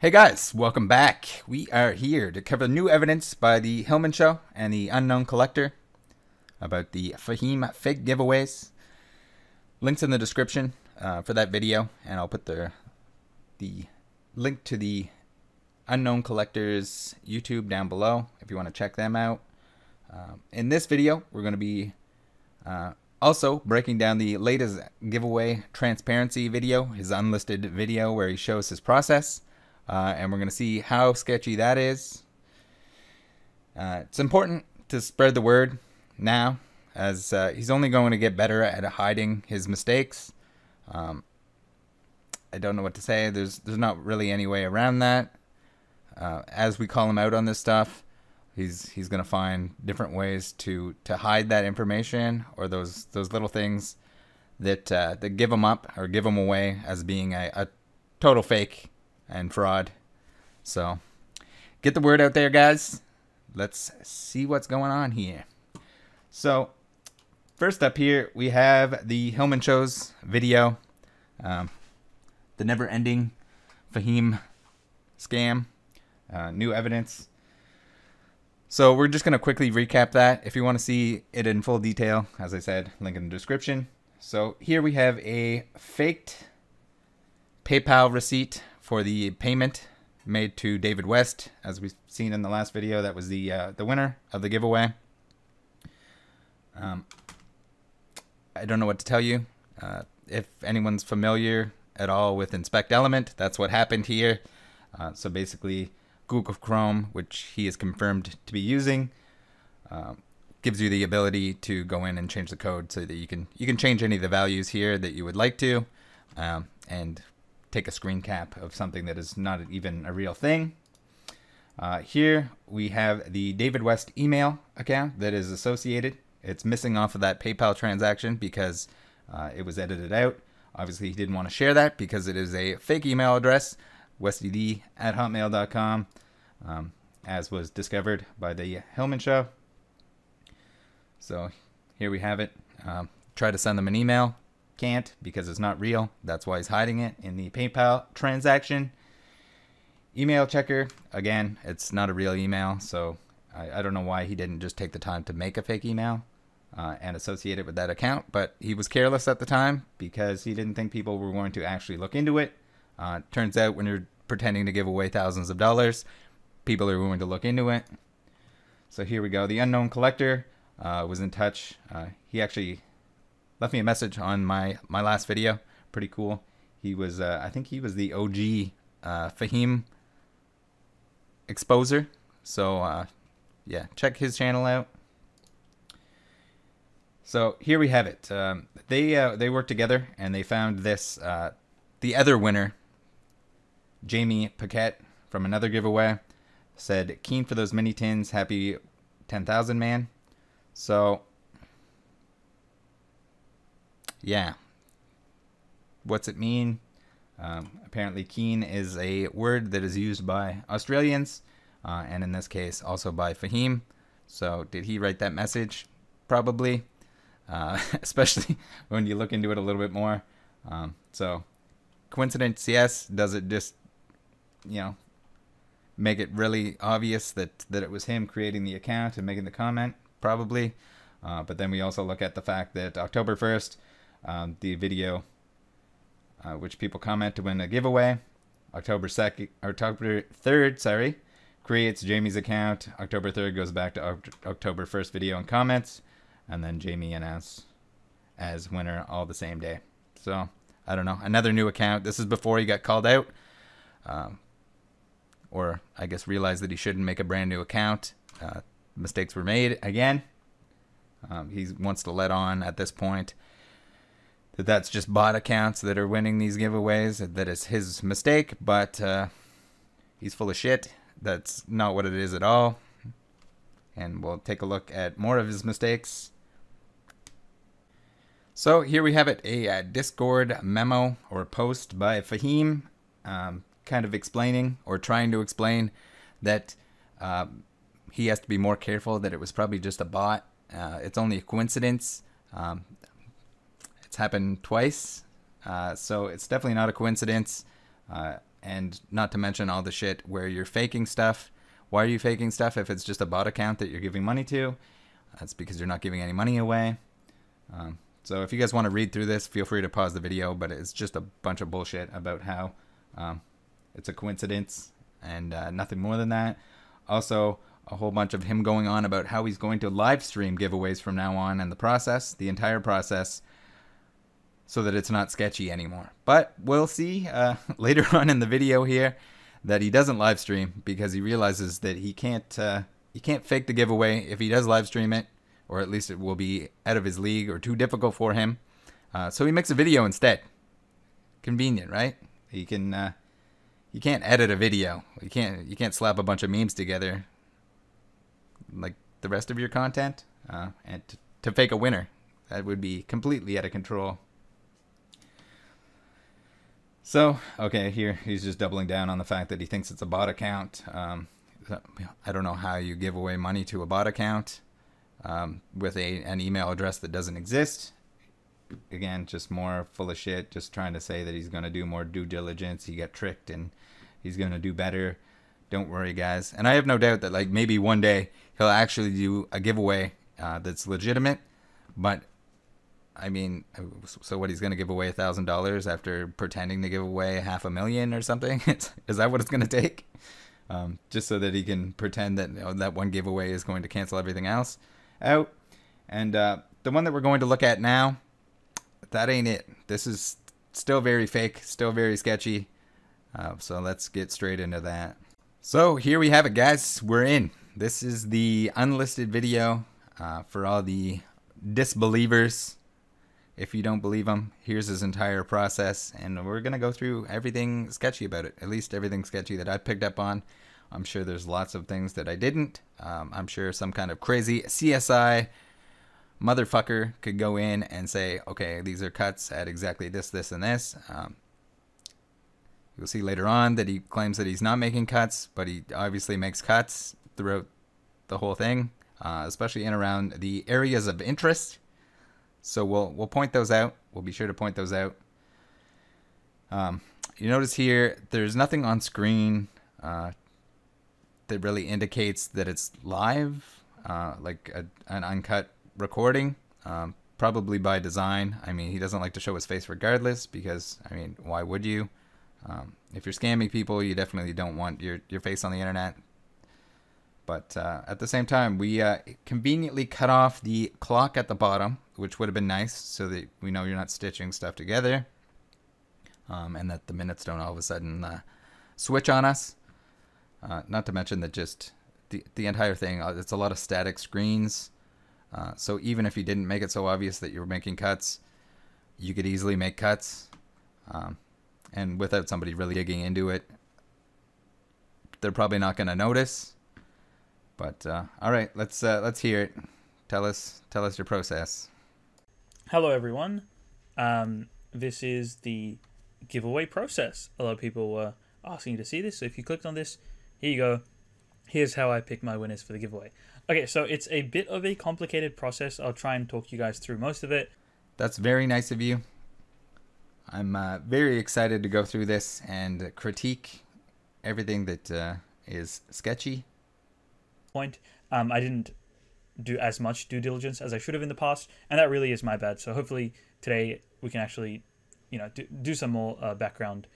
Hey guys, welcome back. We are here to cover new evidence by the Hillman Show and the Unknown Collector about the Fahim fake giveaways. Links in the description for that video, and I'll put the link to the Unknown Collector's YouTube down below if you want to check them out. In this video, we're going to be also breaking down the latest giveaway transparency video, his unlisted video where he shows his process. And we're going to see how sketchy that is. It's important to spread the word now, as he's only going to get better at hiding his mistakes. I don't know what to say. There's not really any way around that. As we call him out on this stuff, he's going to find different ways to hide that information, or those little things that give him up or give him away as being a total fake and fraud. So get the word out there, guys. Let's see what's going on here. So first up here, we have the Hillman Show's video, the never-ending Fahim scam, new evidence. So we're just going to quickly recap that. If you want to see it in full detail, as I said, link in the description. So here we have a faked PayPal receipt for the payment made to David West, as we've seen in the last video. That was the winner of the giveaway. I don't know what to tell you. If anyone's familiar at all with Inspect Element, that's what happened here. So basically, Google Chrome, which he is confirmed to be using, gives you the ability to go in and change the code so that you can change any of the values here that you would like to, and take a screen cap of something that is not even a real thing. Here we have the David West email account that is associated. It's missing off of that PayPal transaction because it was edited out. Obviously, he didn't want to share that because it is a fake email address, westd@hotmail.com, as was discovered by the Hillman Show. So here we have it. Try to send them an email. Can't, because it's not real. That's why he's hiding it in the PayPal transaction. Email checker, again, it's not a real email, so I don't know why he didn't just take the time to make a fake email and associate it with that account, but he was careless at the time because he didn't think people were going to actually look into it. Turns out when you're pretending to give away thousands of dollars, people are going to look into it. So here we go. The Unknown Collector was in touch. He actually left me a message on my last video. Pretty cool. He was, I think he was the OG Fahim exposer. So yeah, check his channel out. So here we have it. They worked together and they found this. The other winner, Jamie Paquette, from another giveaway, said, "Keen for those mini tins. Happy 10,000 man." So yeah, what's it mean? Apparently keen is a word that is used by Australians, and in this case also by Fahim. So did he write that message? Probably, especially when you look into it a little bit more. So coincidence, yes. Does it just, make it really obvious that it was him creating the account and making the comment? Probably. But then we also look at the fact that October 1st, the video, which people comment to win a giveaway, October 3rd, sorry, creates Jamie's account. October 3rd goes back to October 1st video and comments, and then Jamie announced as winner all the same day. So I don't know, another new account. This is before he got called out, or I guess realized that he shouldn't make a brand new account. Mistakes were made again. He wants to let on at this point that that's just bot accounts that are winning these giveaways, that it's his mistake, but he's full of shit. That's not what it is at all. And we'll take a look at more of his mistakes. So here we have it, a Discord memo or post by Fahim, kind of explaining or trying to explain that he has to be more careful, that it was probably just a bot. It's only a coincidence. It's happened twice, so it's definitely not a coincidence. and not to mention all the shit where you're faking stuff. Why are you faking stuff if it's just a bot account that you're giving money to? That's because you're not giving any money away. So if you guys want to read through this, feel free to pause the video, but it's just a bunch of bullshit about how it's a coincidence and nothing more than that. Also, a whole bunch of him going on about how he's going to live stream giveaways from now on, and the entire process, so that it's not sketchy anymore. But we'll see later on in the video here that he doesn't live stream because he realizes that he can't fake the giveaway if he does live stream it, or at least it will be out of his league or too difficult for him. So he makes a video instead. Convenient, right? You can't edit a video. You can't slap a bunch of memes together like the rest of your content and to fake a winner. That would be completely out of control. So, okay, here he's just doubling down on the fact that he thinks it's a bot account. I don't know how you give away money to a bot account with an email address that doesn't exist. Again, just more full of shit, just trying to say that he's going to do more due diligence. He got tricked and he's going to do better. Don't worry, guys. And I have no doubt that like maybe one day he'll actually do a giveaway that's legitimate. But I mean, so what, he's going to give away $1,000 after pretending to give away $500,000 or something? Is that what it's going to take? Just so that he can pretend that that one giveaway is going to cancel everything else out. And the one that we're going to look at now, that ain't it. This is still very fake, still very sketchy. So let's get straight into that. So here we have it, guys. We're in. This is the unlisted video for all the disbelievers. If you don't believe him, here's his entire process, and we're going to go through everything sketchy about it, at least everything sketchy that I picked up on. I'm sure there's lots of things that I didn't. I'm sure some kind of crazy CSI motherfucker could go in and say, okay, these are cuts at exactly this, this, and this. You'll see later on that he claims that he's not making cuts, but he obviously makes cuts throughout the whole thing, especially in around the areas of interest. So we'll point those out. We'll be sure to point those out. You notice here, there's nothing on screen that really indicates that it's live, like an uncut recording, probably by design. I mean, he doesn't like to show his face regardless because, I mean, why would you? If you're scamming people, you definitely don't want your face on the internet. But at the same time, we conveniently cut off the clock at the bottom, which would have been nice so that we know you're not stitching stuff together, and that the minutes don't all of a sudden switch on us. Not to mention that just the entire thing, it's a lot of static screens. So even if you didn't make it so obvious that you were making cuts, you could easily make cuts. And without somebody really digging into it, they're probably not going to notice. But all right, let's hear it. Tell us your process. Hello, everyone. This is the giveaway process. A lot of people were asking to see this, so if you clicked on this, here you go. Here's how I pick my winners for the giveaway. Okay, so it's a bit of a complicated process. I'll try and talk you guys through most of it. That's very nice of you. I'm very excited to go through this and critique everything that is sketchy. I didn't do as much due diligence as I should have in the past, and that really is my bad. So hopefully today we can actually, do some more background.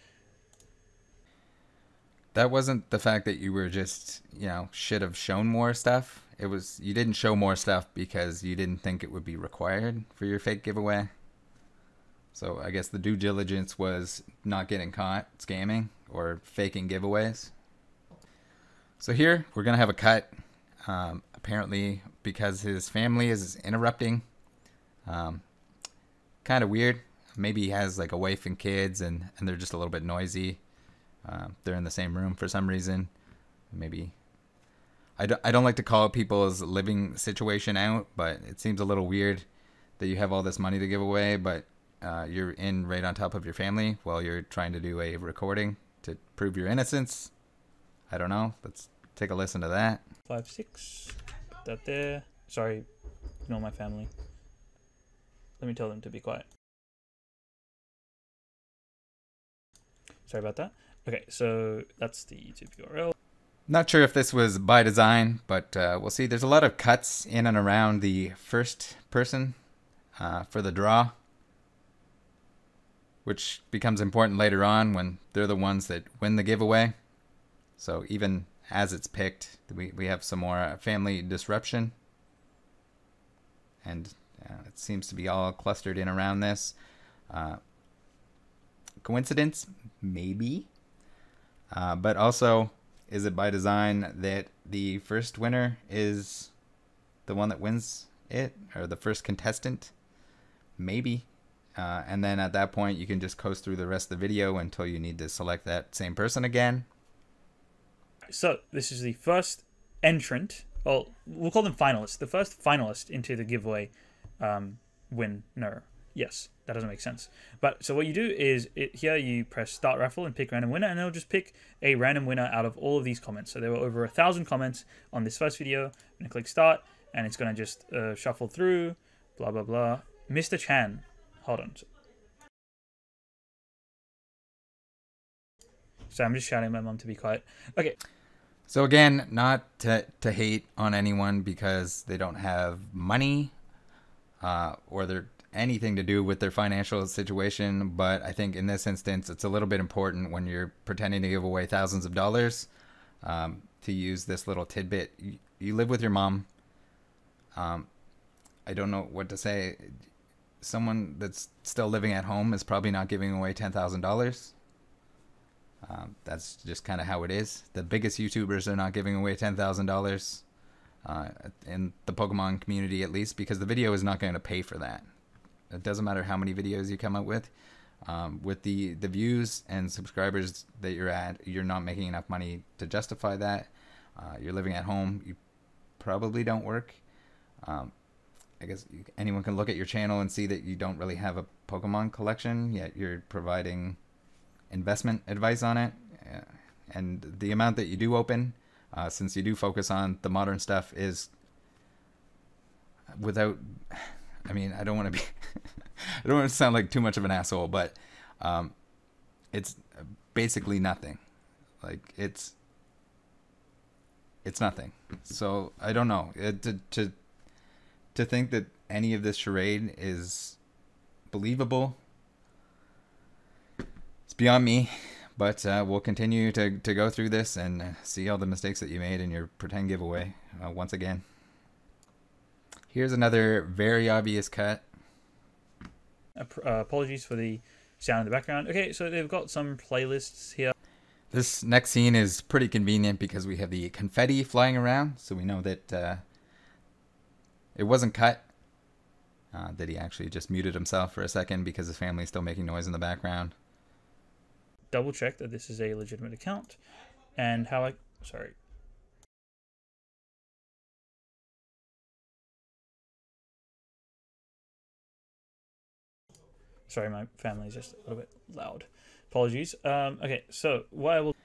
That wasn't the fact that you were just, should have shown more stuff. It was, you didn't show more stuff because you didn't think it would be required for your fake giveaway. So I guess the due diligence was not getting caught scamming or faking giveaways. So here we're going to have a cut. Apparently because his family is interrupting. Kind of weird. Maybe he has like a wife and kids and they're just a little bit noisy. They're in the same room for some reason. Maybe. I don't like to call people's living situation out, but it seems a little weird that you have all this money to give away, but you're in right on top of your family while you're trying to do a recording to prove your innocence. I don't know. Let's take a listen to that. 5, 6. Put that there. Sorry, ignore my family. Let me tell them to be quiet. Sorry about that. Okay, so that's the YouTube URL. Not sure if this was by design, but we'll see. There's a lot of cuts in and around the first person for the draw, which becomes important later on when they're the ones that win the giveaway. So even as it's picked, we have some more family disruption. And it seems to be all clustered in around this. Coincidence? Maybe. But also, is it by design that the first winner is the one that wins it? Or the first contestant? Maybe. And then at that point, you can just coast through the rest of the video until you need to select that same person again. So this is the first entrant. Well, we'll call them finalists. The first finalist into the giveaway winner. Yes, that doesn't make sense. But so what you do is here you press start raffle and pick random winner, and it'll just pick a random winner out of all of these comments. So there were over 1,000 comments on this first video. I'm gonna click start, and it's gonna just shuffle through. Blah blah blah. Mr. Chan, hold on. So I'm just shouting at my mom to be quiet. Okay. So again, not to hate on anyone because they don't have money or they're anything to do with their financial situation, but I think in this instance it's a little bit important when you're pretending to give away thousands of dollars to use this little tidbit. You live with your mom. I don't know what to say. Someone that's still living at home is probably not giving away $10,000. That's just kind of how it is. The biggest YouTubers are not giving away $10,000 in the Pokemon community, at least, because the video is not going to pay for that. It doesn't matter how many videos you come up with. With the views and subscribers that you're at, you're not making enough money to justify that. You're living at home. You probably don't work. I guess anyone can look at your channel and see that you don't really have a Pokemon collection, yet you're providing investment advice on it. And the amount that you do open, since you do focus on the modern stuff, is without... I mean, I don't want to be... I don't want to sound like too much of an asshole, but it's basically nothing. Like, it's nothing. So, I don't know. To think that any of this charade is believable, it's beyond me. But we'll continue to go through this and see all the mistakes that you made in your pretend giveaway once again. Here's another very obvious cut. Apologies for the sound in the background. Okay, so they've got some playlists here. This next scene is pretty convenient because we have the confetti flying around, so we know that it wasn't cut. That he actually just muted himself for a second because his family is still making noise in the background. Double check that this is a legitimate account, and how I... Sorry. Sorry, my family is just a little bit loud. Apologies. Okay, so what I will...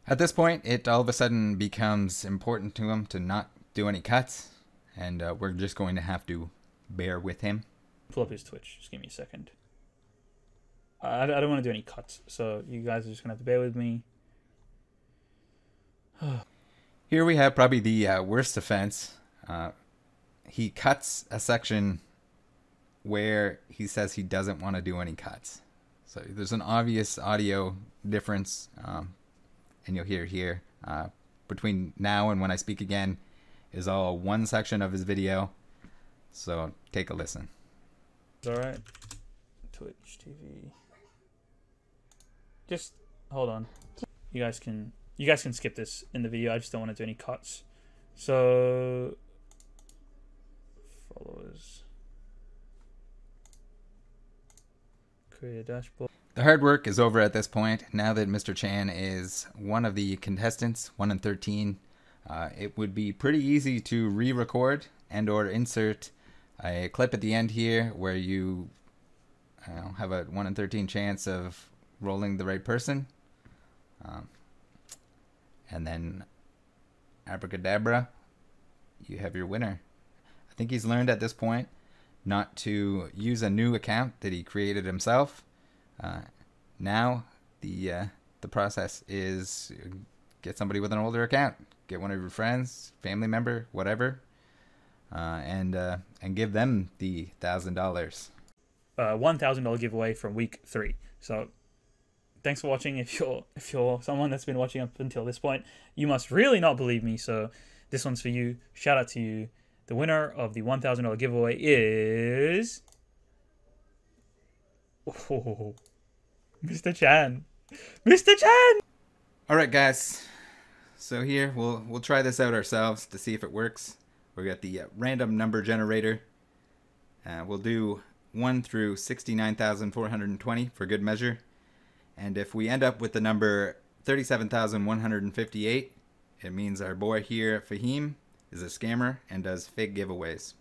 At this point, it all of a sudden becomes important to him to not do any cuts, and we're just going to have to bear with him. Pull up his Twitch. Just give me a second. I don't want to do any cuts, so you guys are just going to have to bear with me. Here we have probably the worst offense. He cuts a section where he says he doesn't want to do any cuts. So there's an obvious audio difference, and you'll hear here. Between now and when I speak again is all one section of his video. So take a listen. Alright. Twitch TV. Just hold on. You guys can skip this in the video. I just don't want to do any cuts. So followers. Create a dashboard. The hard work is over at this point. Now that Mr. Chan is one of the contestants, 1 in 13, it would be pretty easy to re-record and or insert a clip at the end here where you have a 1 in 13 chance of rolling the right person. And then abracadabra, you have your winner. I think he's learned at this point not to use a new account that he created himself. Now the the process is get somebody with an older account. Get one of your friends, family member, whatever, and give them the $1,000. $1,000 giveaway from week 3. So thanks for watching. If you're someone that's been watching up until this point, you must really not believe me. So this one's for you. Shout out to you. The winner of the $1,000 giveaway is Mr. Chan. Mr. Chan. All right, guys. So here we'll try this out ourselves to see if it works. We got the random number generator. We'll do 1 through 69,420 for good measure. And if we end up with the number 37,158, it means our boy here, Fahim, is a scammer and does fake giveaways.